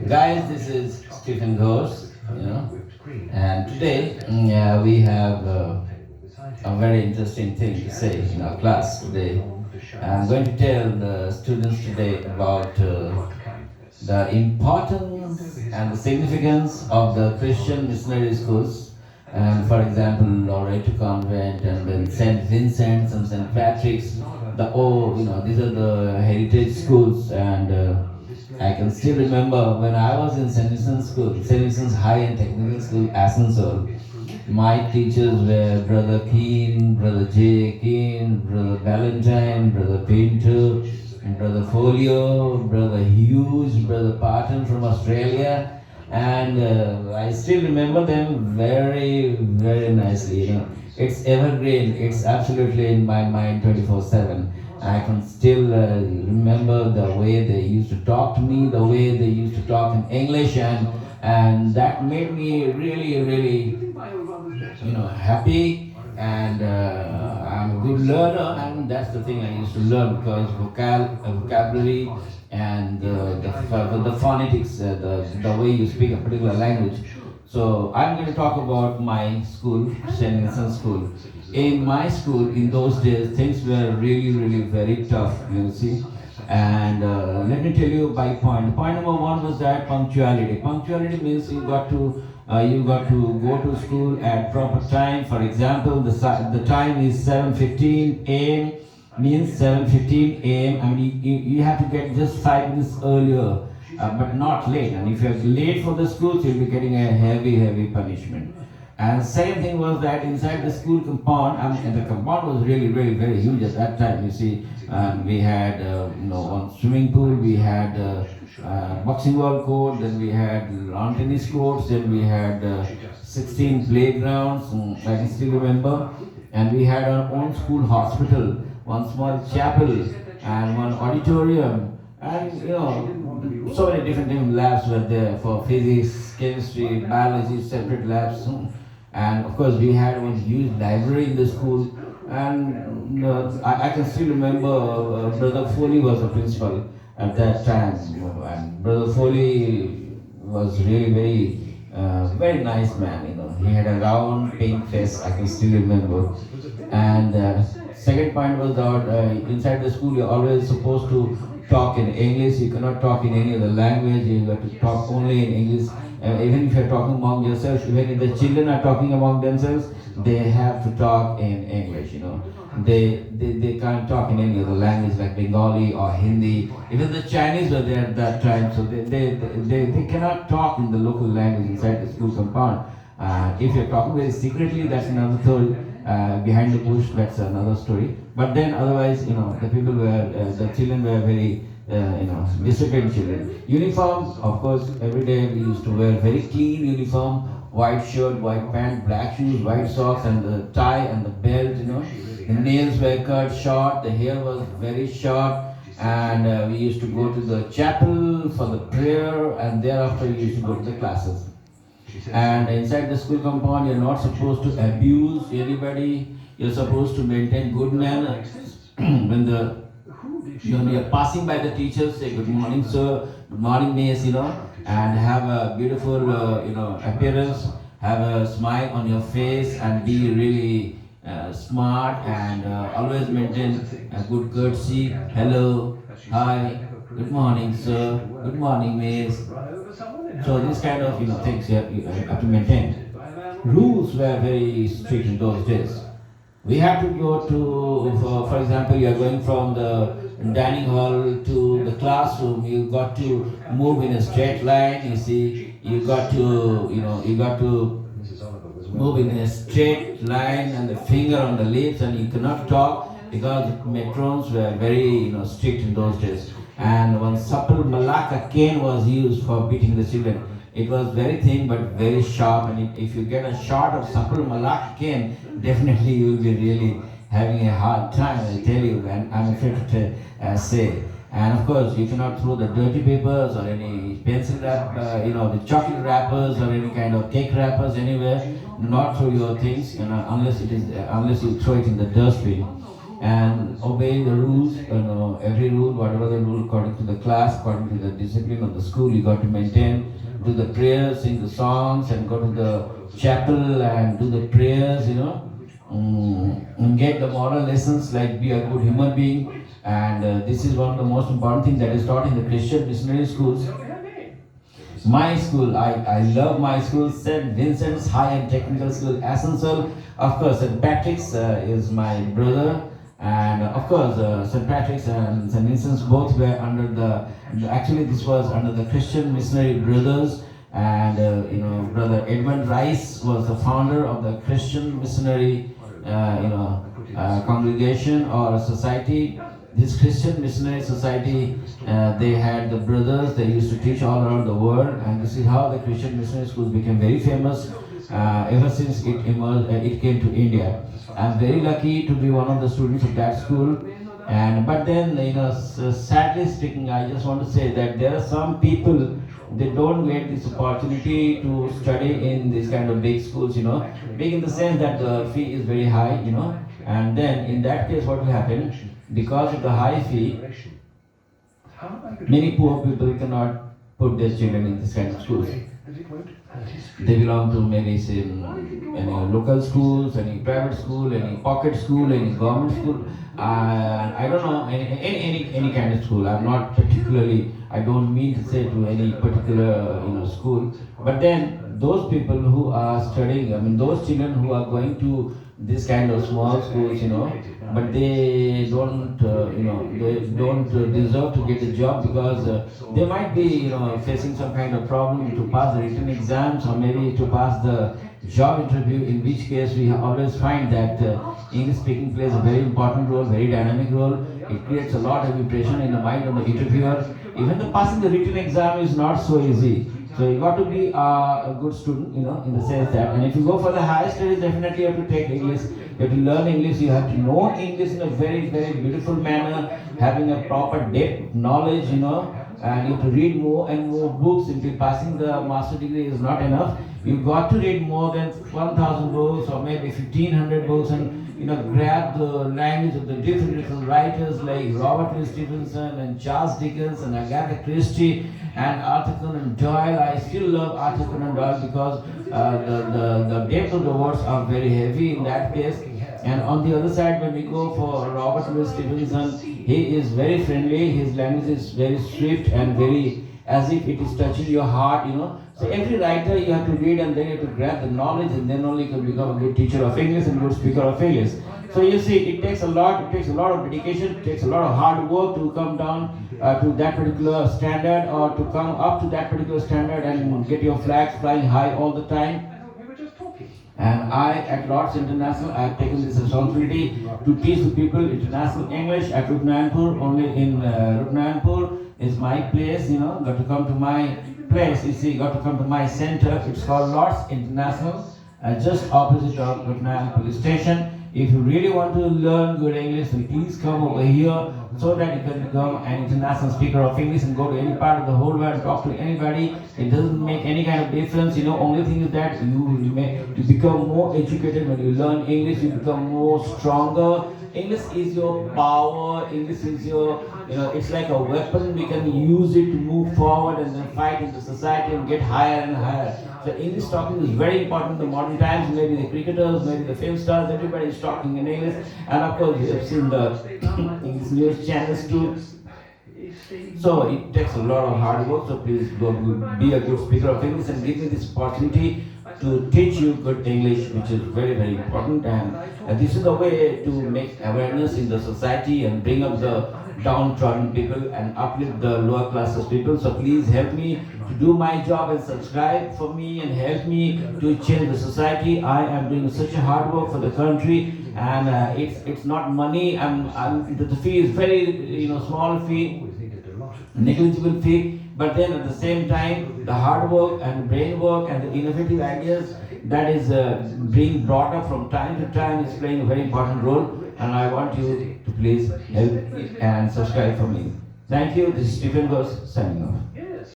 Guys, this is Stephen Ghosh, and today we have a very interesting thing to say in our class today. I'm going to tell the students today about the importance and the significance of the Christian missionary schools. And for example, Loreto Convent, and then St. Vincent's and St. Patrick's. These are the heritage schools, and I can still remember when I was in St. Vincent's School, St. Vincent's High and Technical School, Asansol. My teachers were Brother Keen, Brother J. Keen, Brother Valentine, Brother Pinto, Brother Folio, Brother Hughes, Brother Parton from Australia, and I still remember them very, very nicely. It's evergreen. It's absolutely in my mind 24/7. I can still remember the way they used to talk to me, the way they used to talk in English, and that made me really, really, happy. And I'm a good learner, and that's the thing I used to learn, because vocabulary and the phonetics, the way you speak a particular language. So I'm going to talk about my school, St. Vincent's School. In my school, in those days, things were really, really very tough, you see. And let me tell you by point. Point number one was that punctuality. Punctuality means you got to go to school at proper time. For example, the time is 7:15 a.m. means 7:15 a.m. I mean, you have to get just 5 minutes earlier, but not late. And if you're late for the school, you'll be getting a heavy punishment. And second thing was that inside the school compound, and the compound was really, really very huge at that time. You see, we had one swimming pool, we had boxing ball court, then we had lawn tennis courts, then we had 16 playgrounds. I can still remember, and we had our own school hospital, one small chapel, and one auditorium, and so many different labs were there for physics, chemistry, biology, separate labs. And of course, we had one huge library in the school. And I can still remember Brother Foley was the principal at that time. And Brother Foley was really very nice man. He had a round pink face. I can still remember. And second point was that inside the school, you're always supposed to talk in English. You cannot talk in any other language. You got to talk only in English. Even if you're talking among yourselves, even if the children are talking among themselves, they have to talk in English. They can't talk in any other language like Bengali or Hindi. Even the Chinese were there at that time, so they cannot talk in the local language inside the school compound. If you're talking very secretly, that's another story. Behind the bush, that's another story. But then otherwise, the people were, the children were very, disciplined children. Uniform, of course, every day we used to wear very clean uniform, white shirt, white pant, black shoes, white socks, and the tie and the belt, The nails were cut short, the hair was very short, and we used to go to the chapel for the prayer, and thereafter we used to go to the classes. And inside the school compound, you're not supposed to abuse anybody. You're supposed to maintain good manners. When you're passing by the teachers, say good morning, sir, good morning, miss, and have a beautiful, appearance. Have a smile on your face and be really smart, and always maintain a good courtesy. Hello, hi, good morning, sir, good morning, miss. So these kind of things you have to maintain. Rules were very strict in those days. We have to go to, for example, you are going from the dining hall to the classroom. You got to move in a straight line. You see, you got to move in a straight line, and the finger on the lips, and you cannot talk because matrons were very strict in those days. And one supple malacca cane was used for beating the children. It was very thin but very sharp, and if you get a shot of supple malacca cane, definitely you will be really having a hard time, I tell you, and I'm afraid to say. And of course, you cannot throw the dirty papers or any pencil wrap, the chocolate wrappers or any kind of cake wrappers anywhere. Do not throw your things, unless you throw it in the dustbin. and obey the rules, every rule, whatever the rule according to the class, according to the discipline of the school, you got to maintain. Do the prayers, sing the songs, and go to the chapel and do the prayers, and get the moral lessons like be a good human being. And this is one of the most important things that is taught in the Christian missionary schools. My school, I love my school, St. Vincent's High and Technical School, Asansol. Of course, St. Patrick's is my brother. And of course, St. Patrick's and St. Vincent's both were under actually this was under the Christian Missionary Brothers. And Brother Edmund Rice was the founder of the Christian Missionary congregation or society. This Christian Missionary Society, they had the brothers, they used to teach all around the world, and this is how the Christian Missionary Schools became very famous ever since it came to India. I'm very lucky to be one of the students of that school. But then, sadly speaking, I just want to say that there are some people, they don't get this opportunity to study in this kind of big schools, big in the sense that the fee is very high, and then in that case what will happen? Because of the high fee, many poor people cannot put their children in this kind of schools. They belong to maybe say any local schools, any private school, any pocket school, any government school. I don't know, any kind of school. I'm not particularly, I don't mean to say to any particular school. But then those people who are studying, those children who are going to this kind of small schools, but they don't, they don't deserve to get a job because they might be, facing some kind of problem to pass the written exams or maybe to pass the job interview, in which case we always find that English speaking plays a very important role, very dynamic role. It creates a lot of impression in the mind of the interviewer. Even the passing the written exam is not so easy. So you got to be a good student, in the sense that, and if you go for the higher studies, definitely you have to take English. You have to learn English, you have to know English in a very, very beautiful manner, having a proper depth knowledge, and you have to read more and more books. Until passing the master degree is not enough. You've got to read more than 1,000 books or maybe 1,500 books and grab the language of the different writers like Robert Louis Stevenson and Charles Dickens and Agatha Christie and Arthur Conan Doyle. I still love Arthur Conan Doyle because the depth of the words are very heavy in that case. And on the other side, when we go for Robert Louis Stevenson, he is very friendly, his language is very swift and very as if it is touching your heart, So every writer you have to read and then you have to grab the knowledge and then only you can become a good teacher of English and good speaker of English. So you see, it takes a lot of dedication, it takes a lot of hard work to come down to that particular standard or to come up to that particular standard and get your flags flying high all the time. And I, at Lord's International, I have taken this responsibility to teach the people international English at Rupnanpur. Only in Rupnanpur is my place, got to come to my place, got to come to my center. It's called Lord's International, just opposite of Rupnan Police Station. If you really want to learn good English, then please come over here so that you can become an international speaker of English and go to any part of the whole world and talk to anybody. It doesn't make any kind of difference. Only thing is that you become more educated when you learn English. You become more stronger. English is your power. English is your, it's like a weapon. We can use it to move forward and then fight in the society and get higher and higher. So English talking is very important in the modern times. Maybe the cricketers, maybe the film stars, everybody is talking in English. And of course, you have seen the English news channels too. So it takes a lot of hard work. So please go be a good speaker of English and give me this opportunity to teach you good English, which is very, very important. And this is the way to make awareness in the society and bring up the downtrodden people and uplift the lower classes people. So please help me to do my job and subscribe for me and help me to change the society. I am doing such a hard work for the country, and it's not money. The fee is very small fee, negligible fee. But then at the same time, the hard work and brain work and the innovative ideas that is being brought up from time to time is playing a very important role. And I want you to please help and subscribe for me. Thank you. This is Stephen Ghosh signing off.